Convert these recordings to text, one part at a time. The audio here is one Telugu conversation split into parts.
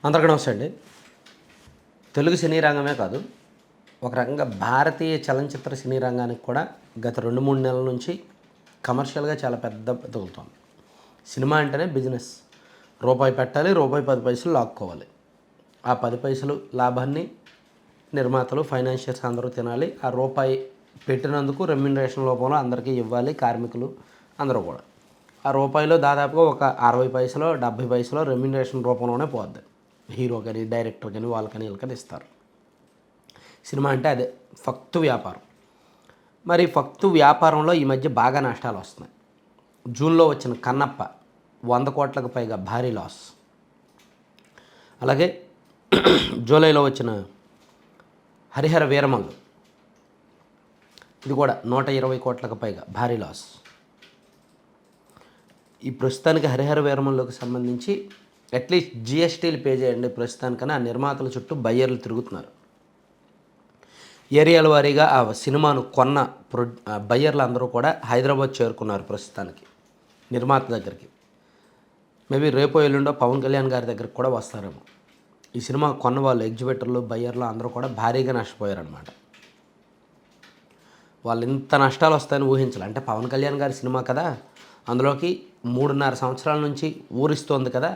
అందరికీ నమస్తే అండి. తెలుగు సినీ రంగమే కాదు, ఒక రకంగా భారతీయ చలనచిత్ర సినీ రంగానికి కూడా గత 2-3 నెలల నుంచి కమర్షియల్గా చాలా పెద్ద తగులుతోంది. సినిమా అంటేనే బిజినెస్. రూపాయి పెట్టాలి, రూపాయి 10 పైసలు లాక్కోవాలి. ఆ 10 పైసలు లాభాన్ని నిర్మాతలు, ఫైనాన్షియర్స్ అందరూ తినాలి. ఆ రూపాయి పెట్టినందుకు రెమ్యునరేషన్ రూపంలో అందరికీ ఇవ్వాలి, కార్మికులు అందరూ కూడా. ఆ రూపాయిలో దాదాపుగా ఒక 60 పైసలో 70 పైసలో రెమ్యునరేషన్ రూపంలోనే పోద్ది. హీరో కానీ, డైరెక్టర్ కానీ, వాళ్ళకని వీళ్ళకని ఇస్తారు. సినిమా అంటే అదే ఫక్తు వ్యాపారం. మరి ఫక్తు వ్యాపారంలో ఈ మధ్య బాగా నష్టాలు వస్తున్నాయి. జూన్లో వచ్చిన కన్నప్ప 100 కోట్లకు పైగా భారీ లాస్. అలాగే జూలైలో వచ్చిన హరిహర వీరమల్లు, ఇది కూడా 120 కోట్లకు పైగా భారీ లాస్. ఈ ప్రస్తుతానికి హరిహర వీరమల్లుకి సంబంధించి అట్లీస్ట్ జిఎస్టీలు పే చేయండి ప్రస్తుతానికని ఆ నిర్మాతల చుట్టూ బయ్యర్లు తిరుగుతున్నారు. ఏరియాల వారీగా ఆ సినిమాను కొన్న బయ్యర్లు అందరూ కూడా హైదరాబాద్ చేరుకున్నారు ప్రస్తుతానికి నిర్మాత దగ్గరికి. మేబీ రేపో ఎల్లుండో పవన్ కళ్యాణ్ గారి దగ్గరికి కూడా వస్తారేమో. ఈ సినిమా కొన్న వాళ్ళు, ఎగ్జిబిటర్లు, బయ్యర్లు అందరూ కూడా భారీగా నష్టపోయారనమాట. వాళ్ళు ఇంత నష్టాలు వస్తాయని ఊహించాలి. అంటే పవన్ కళ్యాణ్ గారి సినిమా కదా, అందులోకి 3.5 సంవత్సరాల నుంచి ఊరిస్తోంది కదా,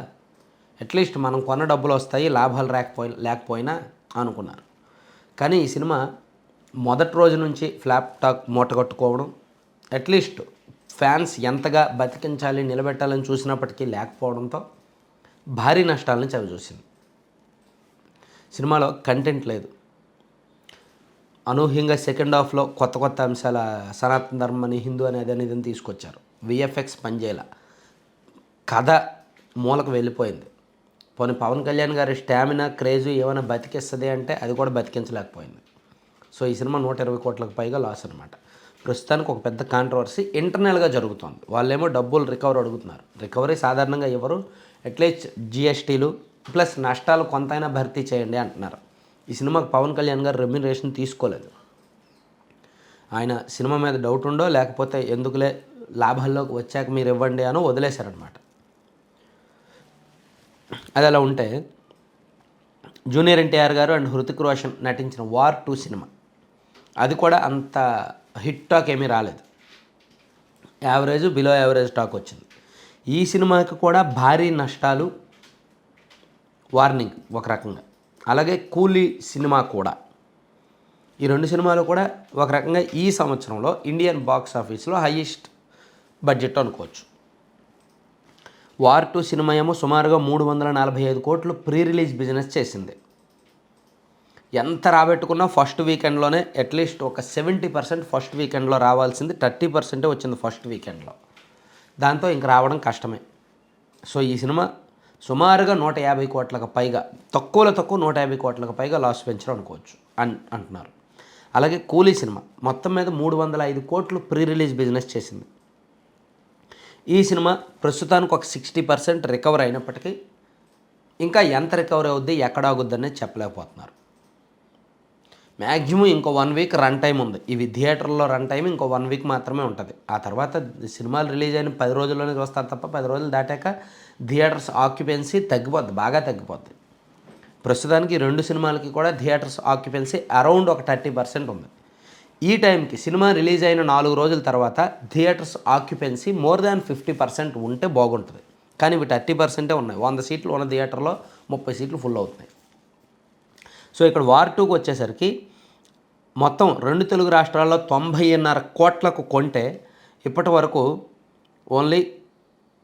అట్లీస్ట్ మనం కొన్న డబ్బులు వస్తాయి, లాభాలు లేకపోయినా అనుకున్నారు. కానీ ఈ సినిమా మొదటి రోజు నుంచి ఫ్లాప్ టాక్ మూటగట్టుకోవడం, అట్లీస్ట్ ఫ్యాన్స్ ఎంతగా బతికించాలి, నిలబెట్టాలని చూసినప్పటికీ లేకపోవడంతో భారీ నష్టాలను చవిచూసింది. సినిమాలో కంటెంట్ లేదు. అనూహ్యంగా సెకండ్ హాఫ్లో కొత్త అంశాల సనాతన ధర్మని, హిందూ అనేది ఇదని తీసుకొచ్చారు. విఎఫ్ఎక్స్ పనిచేయాల, కథ మూలకు వెళ్ళిపోయింది. పోనీ పవన్ కళ్యాణ్ గారి స్టామినా, క్రేజు ఏమైనా బతికిస్తుంది అంటే అది కూడా బతికించలేకపోయింది. సో ఈ సినిమా 120 కోట్లకు పైగా లాస్ అనమాట. ప్రస్తుతానికి ఒక పెద్ద కాంట్రవర్సీ ఇంటర్నల్గా జరుగుతోంది. వాళ్ళేమో డబ్బులు అడుగుతున్నారు. రికవరీ సాధారణంగా ఎవరు, అట్లీస్ట్ జిఎస్టీలు ప్లస్ నష్టాలు కొంతైనా భర్తీ చేయండి అంటున్నారు. ఈ సినిమాకు పవన్ కళ్యాణ్ గారు రెమ్యునరేషన్ తీసుకోలేదు. ఆయన సినిమా మీద డౌట్ ఉండో లేకపోతే ఎందుకులే లాభాల్లోకి వచ్చాక మీరు ఇవ్వండి అనో వదిలేశారనమాట. అది అలా ఉంటే జూనియర్ ఎన్టీఆర్ గారు అండ్ హృతిక్ రోషన్ నటించిన వార్ 2 సినిమా, అది కూడా అంత హిట్ టాక్ ఏమీ రాలేదు. యావరేజ్, బిలో యావరేజ్ టాక్ వచ్చింది. ఈ సినిమాకి కూడా భారీ నష్టాలు, వార్నింగ్ ఒక రకంగా. అలాగే కూలీ సినిమా కూడా, ఈ 2 సినిమాలు కూడా ఒక రకంగా ఈ సంవత్సరంలో ఇండియన్ బాక్స్ ఆఫీస్లో హైయెస్ట్ బడ్జెట్ అనుకోవచ్చు. వార్ 2 సినిమా ఏమో సుమారుగా 345 కోట్లు ప్రీ రిలీజ్ బిజినెస్ చేసింది. ఎంత రాబెట్టుకున్నా ఫస్ట్ వీకెండ్లోనే అట్లీస్ట్ ఒక 70% ఫస్ట్ వీకెండ్లో రావాల్సింది 30% వచ్చింది ఫస్ట్ వీకెండ్లో. దాంతో ఇంక రావడం కష్టమే. సో ఈ సినిమా సుమారుగా 150 కోట్లకు పైగా, తక్కువ 150 కోట్లకు పైగా లాస్ పెంచడం అనుకోవచ్చు అంటున్నారు. అలాగే కూలీ సినిమా మొత్తం మీద 305 కోట్లు ప్రీ రిలీజ్ బిజినెస్ చేసింది. ఈ సినిమా ప్రస్తుతానికి ఒక 60% రికవర్ అయినప్పటికీ ఇంకా ఎంత రికవర్ అవుద్ది, ఎక్కడ ఆగుద్ది అనేది చెప్పలేకపోతున్నారు. మ్యాక్సిమం ఇంకో 1 వీక్ రన్ టైం ఉంది. ఇవి థియేటర్లో రన్ టైం ఇంకో 1 వీక్ మాత్రమే ఉంటుంది. ఆ తర్వాత సినిమాలు రిలీజ్ అయిన 10 రోజుల్లోనే చూస్తారు తప్ప 10 రోజులు దాటాక థియేటర్స్ ఆక్యుపెన్సీ తగ్గిపోద్ది, బాగా తగ్గిపోద్ది. ప్రస్తుతానికి 2 సినిమాలకి కూడా థియేటర్స్ ఆక్యుపెన్సీ అరౌండ్ ఒక 30% ఉంది. ఈ టైంకి సినిమా రిలీజ్ అయిన 4 రోజుల తర్వాత థియేటర్స్ ఆక్యుపెన్సీ మోర్ దాన్ 50% ఉంటే బాగుంటుంది. కానీ ఇవి 30% ఉన్నాయి. 100 సీట్లు ఉన్న థియేటర్లో 30 సీట్లు ఫుల్ అవుతున్నాయి. సో ఇక్కడ వార్ 2కి వచ్చేసరికి మొత్తం 2 తెలుగు రాష్ట్రాల్లో 90.5 కోట్లకు కొంటే ఇప్పటి వరకు ఓన్లీ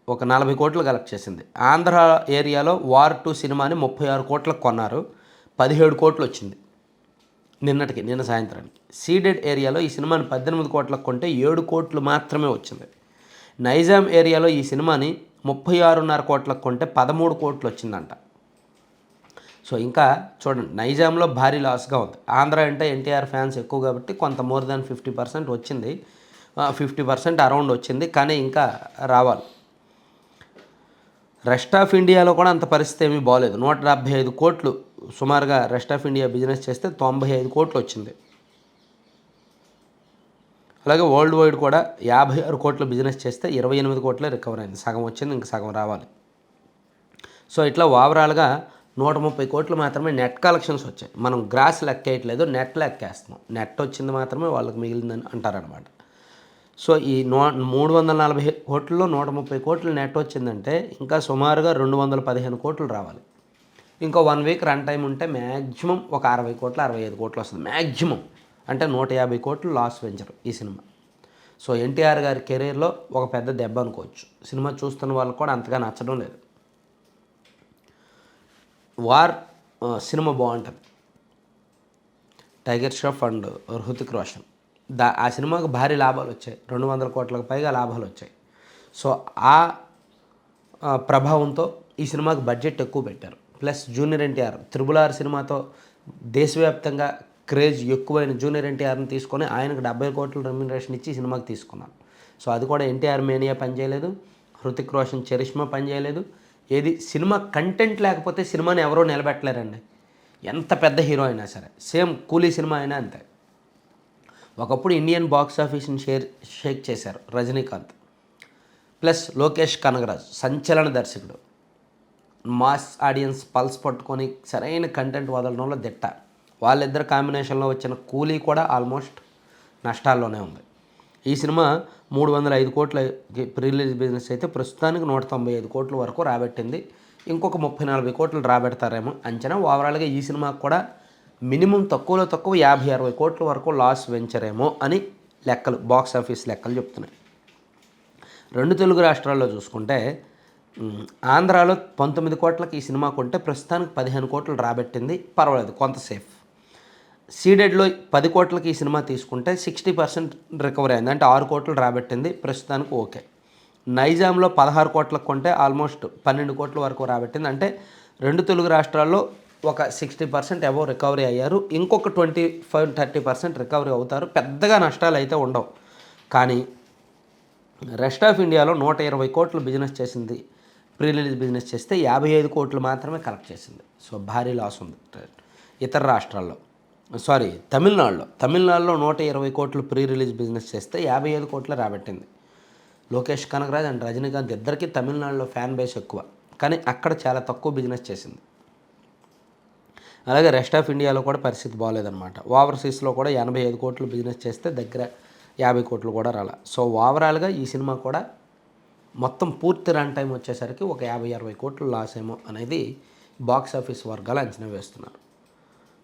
ఒక 40 కోట్లు కలెక్ట్ చేసింది. ఆంధ్ర ఏరియాలో వార్ 2 సినిమాని 36 కోట్లకు కొన్నారు, 17 కోట్లు వచ్చింది నిన్న సాయంత్రానికి. సీడెడ్ ఏరియాలో ఈ సినిమాని 18 కోట్లకు కొంటే 7 కోట్లు మాత్రమే వచ్చింది. నైజాం ఏరియాలో ఈ సినిమాని 36.5 కోట్లకు కొంటే 13 కోట్లు వచ్చిందంట. సో ఇంకా చూడండి, నైజాంలో భారీ లాస్గా ఉంది. ఆంధ్ర అంటే ఎన్టీఆర్ ఫ్యాన్స్ ఎక్కువ కాబట్టి కొంత మోర్ దాన్ 50% వచ్చింది, 50% అరౌండ్ వచ్చింది, కానీ ఇంకా రావాలి. రెస్ట్ ఆఫ్ ఇండియాలో కూడా అంత పరిస్థితి ఏమీ బాగోలేదు. 175 కోట్లు సుమారుగా రెస్ట్ ఆఫ్ ఇండియా బిజినెస్ చేస్తే 95 కోట్లు వచ్చింది. అలాగే వరల్డ్ వైడ్ కూడా 56 కోట్ల బిజినెస్ చేస్తే 28 కోట్లే రికవర్ అయింది. సగం వచ్చింది, ఇంక సగం రావాలి. సో ఇట్లా ఓవరాల్గా 130 కోట్లు మాత్రమే నెట్ కలెక్షన్స్ వచ్చాయి. మనం గ్రాస్ లెక్కేయట్లేదు, నెట్ లెక్కేస్తున్నాం. నెట్ వచ్చింది మాత్రమే వాళ్ళకి మిగిలిందని అంటారనమాట. సో ఈ 340 కోట్లలో 130 కోట్లు నెట్ వచ్చిందంటే ఇంకా సుమారుగా 215 కోట్లు రావాలి. ఇంకో 1 వీక్ రన్ టైం ఉంటే మ్యాక్సిమం ఒక 60 కోట్లు 65 కోట్లు వస్తుంది మ్యాక్సిమం. అంటే 150 కోట్లు లాస్ వెంచరు ఈ సినిమా. సో ఎన్టీఆర్ గారి కెరీర్లో ఒక పెద్ద దెబ్బ అనుకోవచ్చు. సినిమా చూస్తున్న వాళ్ళకు కూడా అంతగా నచ్చడం లేదు. వార్ సినిమా బాగుంటుంది, టైగర్ ష్రాఫ్ అండ్ హృతిక్ రోషన్. ఆ సినిమాకు భారీ లాభాలు వచ్చాయి, 200 కోట్లకు పైగా లాభాలు వచ్చాయి. సో ఆ ప్రభావంతో ఈ సినిమాకి బడ్జెట్ ఎక్కువ పెట్టారు. ప్లస్ జూనియర్ ఎన్టీఆర్ RRR సినిమాతో దేశవ్యాప్తంగా క్రేజ్ ఎక్కువైన జూనియర్ ఎన్టీఆర్ని తీసుకొని ఆయనకు 70 కోట్ల రెమ్యునరేషన్ ఇచ్చి సినిమాకి తీసుకున్నాను. సో అది కూడా ఎన్టీఆర్ మేనియా పనిచేయలేదు, హృతిక్ రోషన్ చరిష్మా పనిచేయలేదు. ఏది సినిమా కంటెంట్ లేకపోతే సినిమాని ఎవరో నిలబెట్టలేరండి, ఎంత పెద్ద హీరో అయినా సరే. సేమ్ కూలీ సినిమా అయినా అంతే. ఒకప్పుడు ఇండియన్ బాక్స్ ఆఫీస్ని షేక్ చేశారు రజనీకాంత్ ప్లస్ లోకేష్ కనగరాజ్, సంచలన దర్శకుడు. మాస్ ఆడియన్స్ పల్స్ పట్టుకొని సరైన కంటెంట్ వదలడంలో దిట్ట. వాళ్ళిద్దరు కాంబినేషన్లో వచ్చిన కూలీ కూడా ఆల్మోస్ట్ నష్టాల్లోనే ఉంది. ఈ సినిమా 305 కోట్ల ప్రీ రిలీజ్ బిజినెస్ అయితే ప్రస్తుతానికి 195 కోట్ల వరకు రాబెట్టింది. ఇంకొక 30-40 కోట్లు రాబెడతారేమో అంచనా. ఓవరాల్గా ఈ సినిమాకు కూడా మినిమం తక్కువలో తక్కువ 50-60 కోట్ల వరకు లాస్ వెంచరేమో అని లెక్కలు, బాక్స్ ఆఫీస్ లెక్కలు చెప్తున్నాయి. 2 తెలుగు రాష్ట్రాల్లో చూసుకుంటే ఆంధ్రాలో 19 కోట్లకి ఈ సినిమా కొంటే ప్రస్తుతానికి 15 కోట్లు రాబెట్టింది, పర్వాలేదు కొంత సేఫ్. సీడెడ్లో 10 కోట్లకి ఈ సినిమా తీసుకుంటే 60% రికవరీ అయింది, అంటే 6 కోట్లు రాబెట్టింది, ప్రస్తుతానికి ఓకే. నైజాంలో 16 కోట్లకు కొంటే ఆల్మోస్ట్ 12 కోట్ల వరకు రాబెట్టింది, అంటే 2 తెలుగు రాష్ట్రాల్లో ఒక 60% అబోవ్ రికవరీ అయ్యారు. ఇంకొక 25-30% రికవరీ అవుతారు. పెద్దగా నష్టాలు అయితే ఉండవు. కానీ రెస్ట్ ఆఫ్ ఇండియాలో 120 కోట్లు బిజినెస్ చేసింది, ప్రీ రిలీజ్ బిజినెస్ చేస్తే 55 కోట్లు మాత్రమే కలెక్ట్ చేసింది. సో భారీ లాస్ ఉంది. ఇతర రాష్ట్రాల్లో తమిళనాడులో 120 కోట్లు ప్రీ రిలీజ్ బిజినెస్ చేస్తే 55 కోట్లు రాబెట్టింది. లోకేష్ కనగరాజ్ అండ్ రజనీకాంత్ ఇద్దరికి తమిళనాడులో ఫ్యాన్ బేస్ ఎక్కువ, కానీ అక్కడ చాలా తక్కువ బిజినెస్ చేసింది. అలాగే రెస్ట్ ఆఫ్ ఇండియాలో కూడా పరిస్థితి బాగోలేదన్నమాట. ఓవర్సీస్లో కూడా 85 కోట్లు బిజినెస్ చేస్తే దగ్గర 50 కోట్లు కూడా రాలా. సో ఓవరాల్గా ఈ సినిమా కూడా మొత్తం పూర్తి రన్ టైం వచ్చేసరికి ఒక 50-60 కోట్లు లాస్ ఏమో అనేది బాక్స్ ఆఫీస్ వర్గాలు అంచనా వేస్తున్నారు.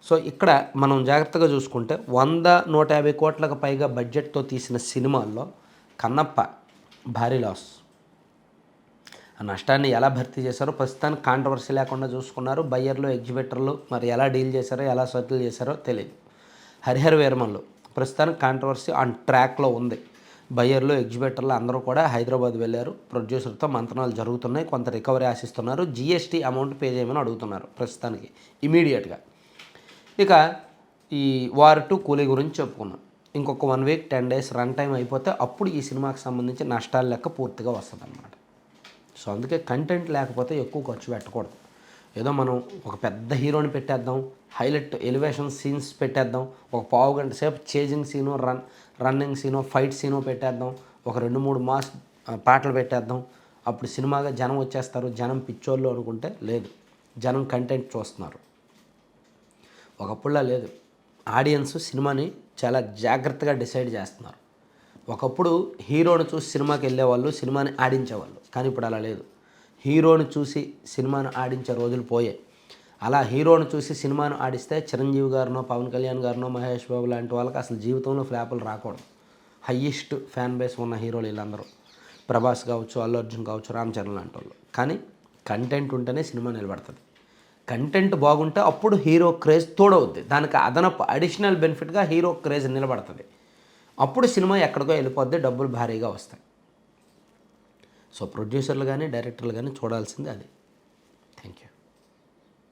సో ఇక్కడ మనం జాగ్రత్తగా చూసుకుంటే 100-150 కోట్లకు పైగా బడ్జెట్తో తీసిన సినిమాల్లో కన్నప్ప భారీ లాస్. ఆ నష్టాన్ని ఎలా భర్తీ చేశారో ప్రస్తుతానికి కాంట్రవర్సీ లేకుండా చూసుకున్నారు. బయ్యర్లు, ఎగ్జిబిటర్లు మరి ఎలా డీల్ చేశారో, ఎలా సెటిల్ చేశారో తెలియదు. హరిహర వీరమల్లు ప్రస్తుతానికి కాంట్రవర్సీ ఆన్ ట్రాక్లో ఉంది. బయ్యర్లు, ఎగ్జిబిటర్లు అందరూ కూడా హైదరాబాద్ వెళ్ళారు. ప్రొడ్యూసర్తో మంతనాలు జరుగుతున్నాయి, కొంత రికవరీ ఆశిస్తున్నారు. GST అమౌంట్ పే చేయమని అడుగుతున్నారు ప్రస్తుతానికి ఇమీడియట్గా. ఇక ఈ వార్ 2 కూలీ గురించి చెప్పుకున్నాం. ఇంకొక 1 వీక్ 10 డేస్ రన్ టైం అయిపోతే అప్పుడు ఈ సినిమాకి సంబంధించి నష్టాల లెక్క పూర్తిగా వస్తుంది అన్నమాట. సో అందుకే కంటెంట్ లేకపోతే ఎక్కువ ఖర్చు పెట్టకూడదు. ఏదో మనం ఒక పెద్ద హీరోని పెట్టేద్దాం, హైలైట్ ఎలివేషన్ సీన్స్ పెట్టేద్దాం, ఒక పావు గంట సేపు chasing scene, running scene, fight scene పెట్టేద్దాం, ఒక 2-3 మాస్ పాటలు పెట్టేద్దాం, అప్పుడు సినిమాగా జనం వచ్చేస్తారు, జనం పిచ్చోళ్ళు అనుకుంటే లేదు. జనం కంటెంట్ చూస్తున్నారు. ఒకప్పుడులా లేదు. ఆడియన్స్ సినిమాని చాలా జాగ్రత్తగా డిసైడ్ చేస్తున్నారు. ఒకప్పుడు హీరోని చూసి సినిమాకి వెళ్ళేవాళ్ళు, సినిమాని ఆడించేవాళ్ళు. కానీ ఇప్పుడు అలా లేదు. హీరోని చూసి సినిమాను ఆడించే రోజులు పోయాయి. అలా హీరోని చూసి సినిమాను ఆడిస్తే చిరంజీవి గారినో, పవన్ కళ్యాణ్ గారినో, మహేష్ బాబు లాంటి వాళ్ళకి అసలు జీవితంలో ఫ్లాపులు రాకూడదు. హయ్యెస్ట్ ఫ్యాన్ బేస్ ఉన్న హీరోలు వీళ్ళందరూ. ప్రభాస్ కావచ్చు, అల్లు అర్జున్ కావచ్చు, రామ్ చరణ్ లాంటి వాళ్ళు. కానీ కంటెంట్ ఉంటేనే సినిమా నిలబడుతుంది. కంటెంట్ బాగుంటే అప్పుడు హీరో క్రేజ్ తోడవుద్ది. దానికి అదనపు అడిషనల్ బెనిఫిట్గా హీరో క్రేజ్ నిలబడుతుంది. అప్పుడు సినిమా ఎక్కడికో వెళ్ళిపోద్ది, డబ్బులు భారీగా వస్తాయి. సో ప్రొడ్యూసర్లు కానీ డైరెక్టర్లు కానీ చూడాల్సింది అది.